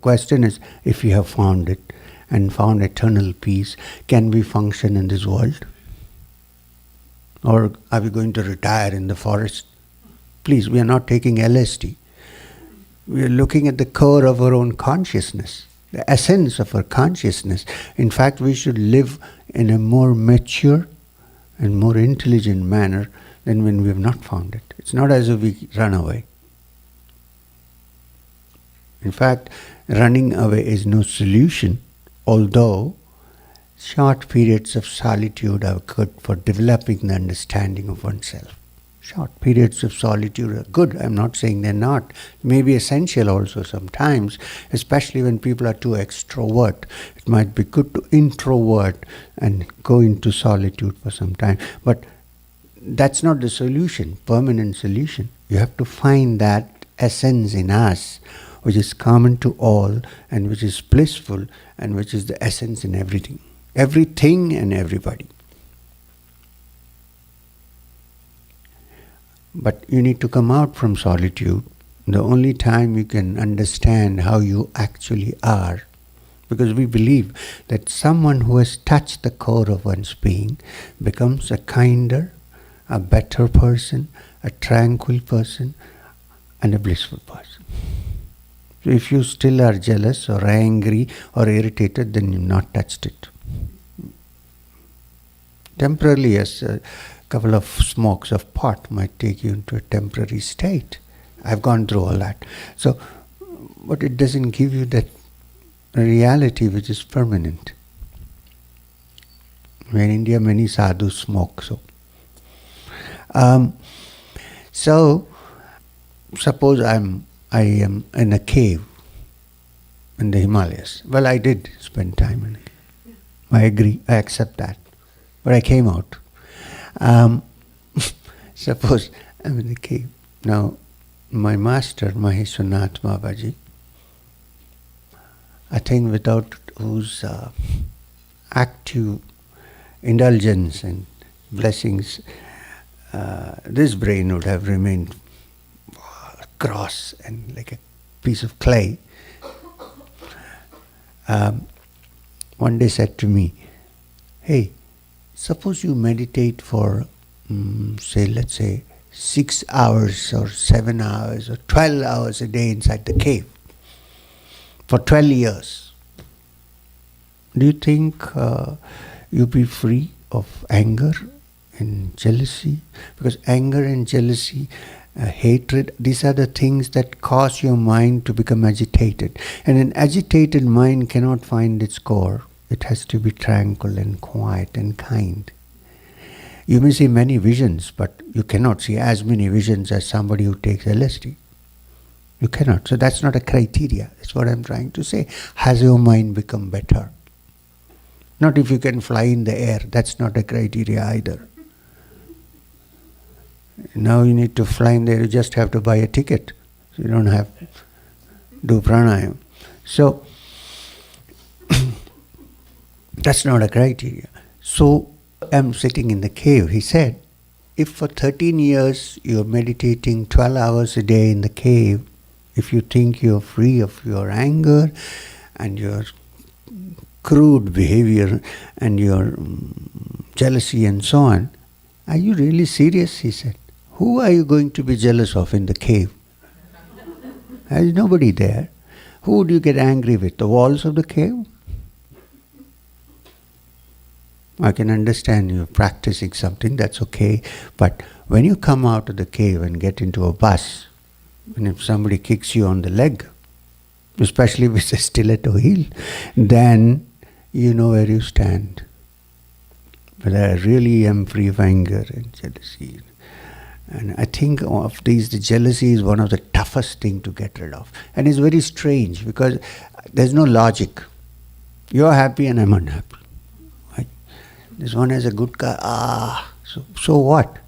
question is, if we have found it and found eternal peace, can we function in this world? Or are we going to retire in the forest? Please, we are not taking LSD. We are looking at the core of our own consciousness, the essence of our consciousness. In fact, we should live in a more mature and more intelligent manner than when we have not found it. It's not as if we run away. In fact, running away is no solution, although short periods of solitude are good for developing the understanding of oneself. Short periods of solitude are good. I'm not saying they're not. May be essential also sometimes, especially when people are too extrovert. It might be good to introvert and go into solitude for some time. But that's not the solution, permanent solution. You have to find that essence in us, which is common to all and which is blissful and which is the essence in everything. Everything and everybody. But you need to come out from solitude. The only time you can understand how you actually are. Because we believe that someone who has touched the core of one's being becomes a kinder, a better person, a tranquil person, and a blissful person. So if you still are jealous or angry or irritated, then you've not touched it. Temporarily, yes, a couple of smokes of pot might take you into a temporary state. I've gone through all that. So, but it doesn't give you that reality which is permanent. In India, many sadhus smoke. So, suppose I am in a cave in the Himalayas. Well, I did spend time in it. I agree, I accept that. But I came out. Suppose I'm in the cave. Now, my master, Maheshwarnath Babaji, I think without whose active indulgence and blessings, this brain would have remained cross and like a piece of clay. One day said to me, hey, suppose you meditate for, let's say, 6 hours or 7 hours or 12 hours a day inside the cave for 12 years. Do you think you'll be free of anger and jealousy? Because anger and jealousy, hatred, these are the things that cause your mind to become agitated. And an agitated mind cannot find its core. It has to be tranquil and quiet and kind. You may see many visions, but you cannot see as many visions as somebody who takes LSD. You cannot. So that's not a criteria. That's what I'm trying to say. Has your mind become better? Not if you can fly in the air. That's not a criteria either. Now you need to fly in there. You just have to buy a ticket. So you don't have to do pranayam. So that's not a criteria. So I'm sitting in the cave. He said, if for 13 years you're meditating 12 hours a day in the cave, if you think you're free of your anger and your crude behavior and your jealousy and so on, are you really serious? He said. Who are you going to be jealous of in the cave? There's nobody there. Who would you get angry with? The walls of the cave? I can understand you're practicing something, that's okay. But when you come out of the cave and get into a bus, and if somebody kicks you on the leg, especially with a stiletto heel, then you know where you stand. But I really am free of anger and jealousy. And I think of these, the jealousy is one of the toughest things to get rid of. And it's very strange because there's no logic. You're happy and I'm unhappy. Right? This one has a good car. So what?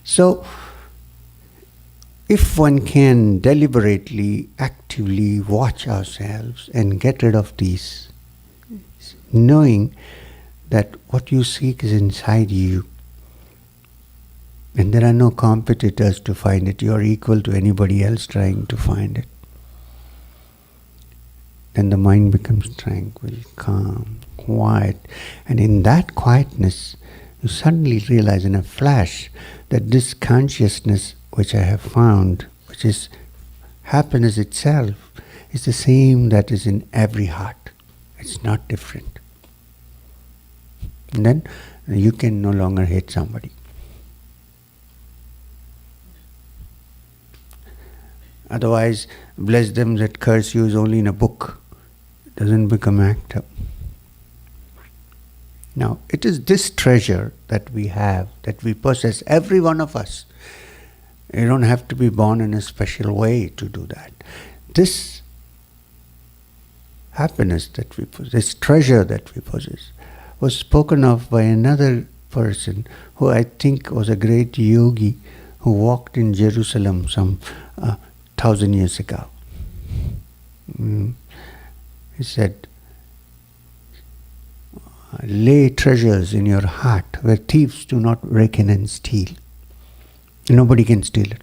So, if one can deliberately, actively watch ourselves and get rid of these, knowing that what you seek is inside you, and there are no competitors to find it, you are equal to anybody else trying to find it. then the mind becomes tranquil, calm, quiet. And in that quietness, you suddenly realize in a flash that this consciousness which I have found, which is happiness itself, is the same that is in every heart. It's not different. And then you can no longer hate somebody. Otherwise, bless them that curse you is only in a book. It doesn't become active. Now, it is this treasure that we have, that we possess, every one of us. You don't have to be born in a special way to do that. This happiness that we possess, this treasure that we possess, was spoken of by another person who I think was a great yogi who walked in Jerusalem some 1,000 years ago. He said, lay treasures in your heart where thieves do not break in and steal. Nobody can steal it.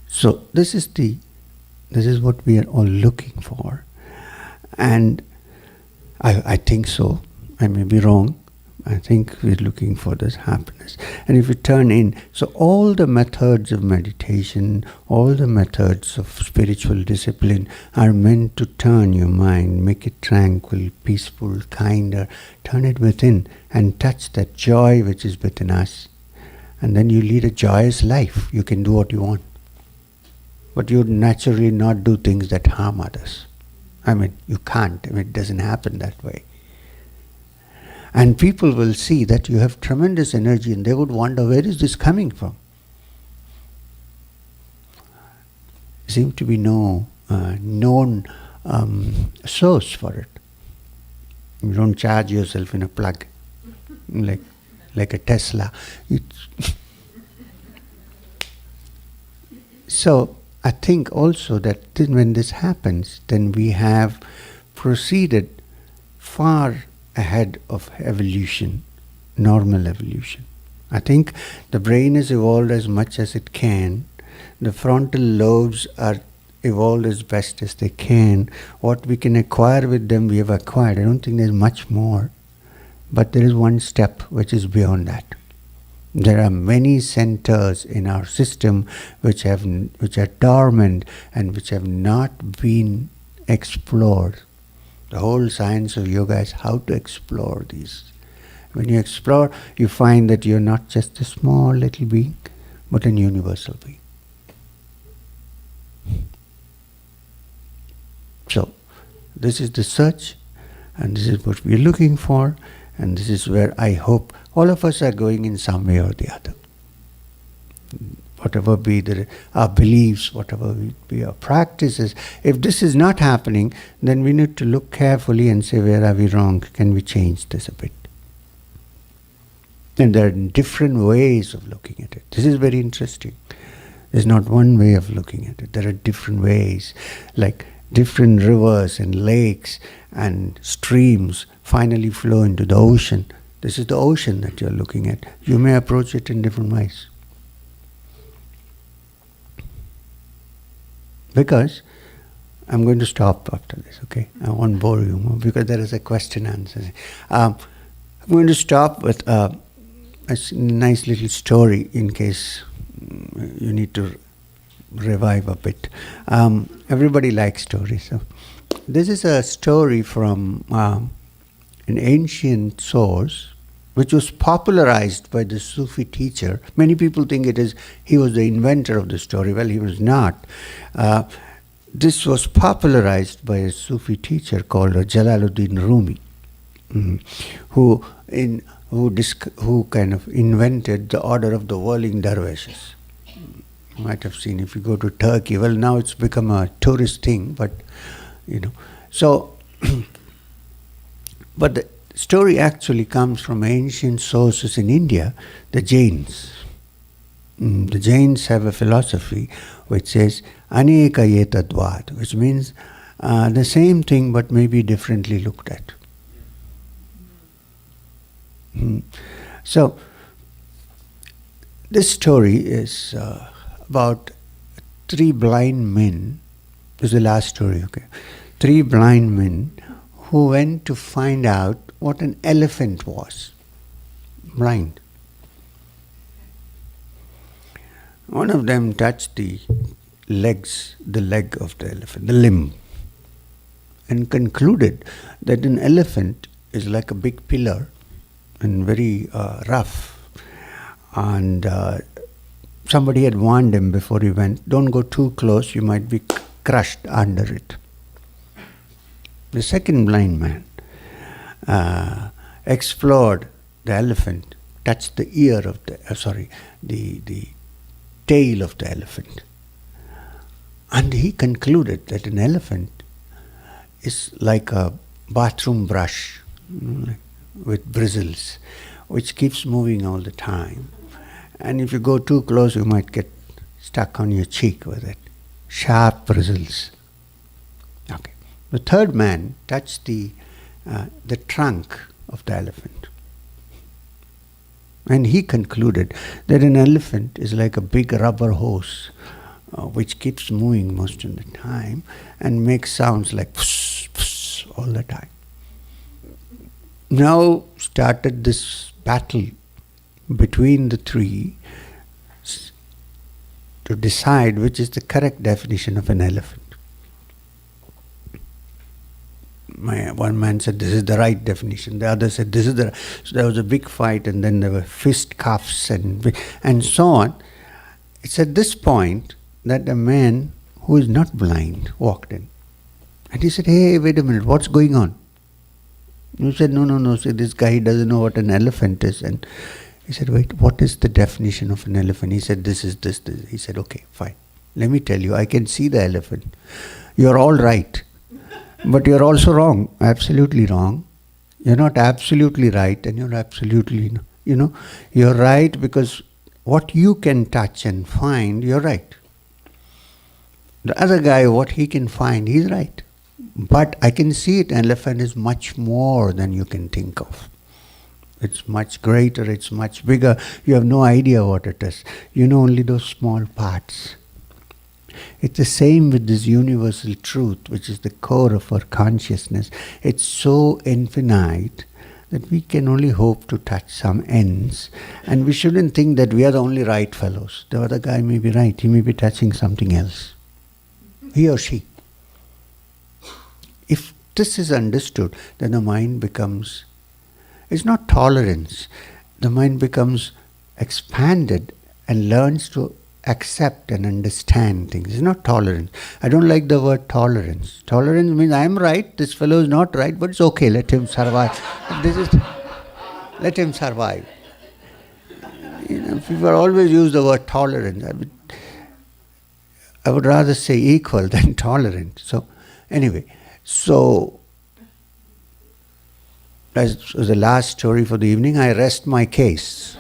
So this is what we are all looking for. And I think so. I may be wrong. I think we're looking for this happiness. And if you turn in, so all the methods of meditation, all the methods of spiritual discipline are meant to turn your mind, make it tranquil, peaceful, kinder, turn it within and touch that joy which is within us. And then you lead a joyous life. You can do what you want. But you would naturally not do things that harm others. I mean, you can't. I mean, it doesn't happen that way. And people will see that you have tremendous energy and they would wonder, where is this coming from? There seems to be no known source for it. You don't charge yourself in a plug, like a Tesla. So I think also that when this happens, then we have proceeded far ahead of evolution, normal evolution. I think the brain has evolved as much as it can. The frontal lobes are evolved as best as they can. What we can acquire with them, we have acquired. I don't think there's much more. But there is one step which is beyond that. There are many centers in our system which are dormant and which have not been explored. The whole science of yoga is how to explore these. When you explore, you find that you're not just a small little being, but an universal being. So, this is the search, and this is what we're looking for, and this is where I hope all of us are going in some way or the other. Whatever be our beliefs, whatever be our practices, if this is not happening, then we need to look carefully and say, where are we wrong? Can we change this a bit? And there are different ways of looking at it. This is very interesting. There's not one way of looking at it. There are different ways, like different rivers and lakes and streams finally flow into the ocean. This is the ocean that you're looking at. You may approach it in different ways. Because I'm going to stop after this, okay? I won't bore you more because there is a question answer. I'm going to stop with a nice little story in case you need to revive a bit. Everybody likes stories. So this is a story from an ancient source which was popularized by the Sufi teacher. Many people think he was the inventor of the story. Well, he was not. This was popularized by a Sufi teacher called Jalaluddin Rumi, who kind of invented the order of the whirling dervishes. You might have seen if you go to Turkey. Well, now it's become a tourist thing, but so. But the story actually comes from ancient sources in India, the Jains. The Jains have a philosophy which says aneka yetadvad, which means the same thing but maybe differently looked at. So this story is about three blind men, this is the last story, okay? Three blind men who went to find out what an elephant was. Blind. One of them touched the leg of the elephant, the limb, and concluded that an elephant is like a big pillar and very rough. And somebody had warned him before he went, don't go too close, you might be crushed under it. The second blind man explored the elephant, touched the ear of the tail of the elephant. And he concluded that an elephant is like a bathroom brush with bristles, which keeps moving all the time. And if you go too close, you might get stuck on your cheek with it. Sharp bristles. Okay. The third man touched the trunk of the elephant. And he concluded that an elephant is like a big rubber hose which keeps moving most of the time and makes sounds like pss, pss, all the time. Now started this battle between the three to decide which is the correct definition of an elephant. One man said this is the right definition, the other said this is the right. So there was a big fight, and then there were fistcuffs and so on. It's at this point that a man who is not blind walked in. And he said, hey, wait a minute, what's going on? You said, no, see, this guy doesn't know what an elephant is. And he said, wait, what is the definition of an elephant? He said, this is this. He said, okay, fine. Let me tell you, I can see the elephant. You're all right. But you're also wrong, absolutely wrong. You're not absolutely right, and you're absolutely, you're right because what you can touch and find, you're right. The other guy, what he can find, he's right. But I can see it, an elephant is much more than you can think of. It's much greater, it's much bigger. You have no idea what it is. You know only those small parts. It's the same with this universal truth, which is the core of our consciousness. It's so infinite that we can only hope to touch some ends. And we shouldn't think that we are the only right fellows. The other guy may be right. He may be touching something else. He or she. If this is understood, then the mind becomes, it's not tolerance. The mind becomes expanded and learns to accept and understand things. It's not tolerance. I don't like the word tolerance. Tolerance means I am right, this fellow is not right, but it's okay, let him survive. Let him survive. People always use the word tolerance. I would rather say equal than tolerant. So, anyway, as was the last story for the evening, I rest my case.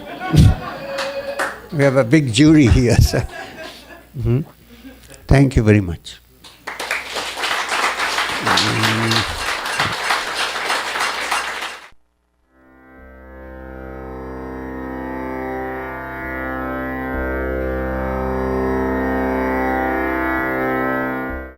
We have a big jury here. So. Thank you very much.